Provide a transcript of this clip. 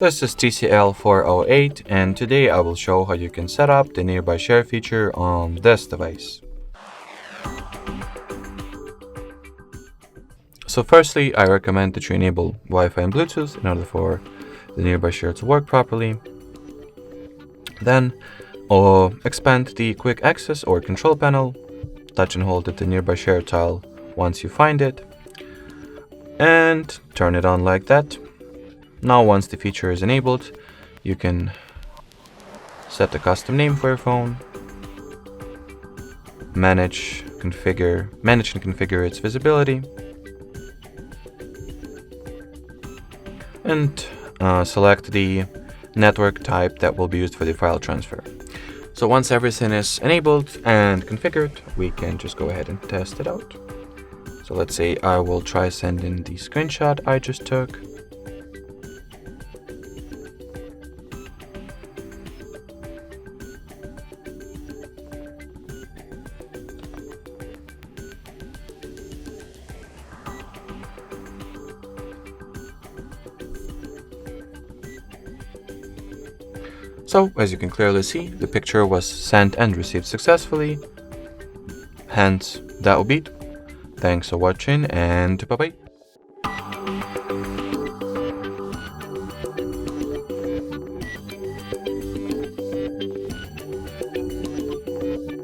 This is TCL 408, and today I will show how you can set up the nearby share feature on this device. So firstly, I recommend that you enable Wi-Fi and Bluetooth in order for the nearby share to work properly. Then expand the quick access or control panel, touch and hold the nearby share tile once you find it, and turn it on like that. Now once the feature is enabled, you can set a custom name for your phone, manage and configure its visibility, and select the network type that will be used for the file transfer. So once everything is enabled and configured, we can just go ahead and test it out. So let's say I will try sending the screenshot I just took. So, as you can clearly see, the picture was sent and received successfully. Hence, that will be it. Thanks for watching, and bye-bye.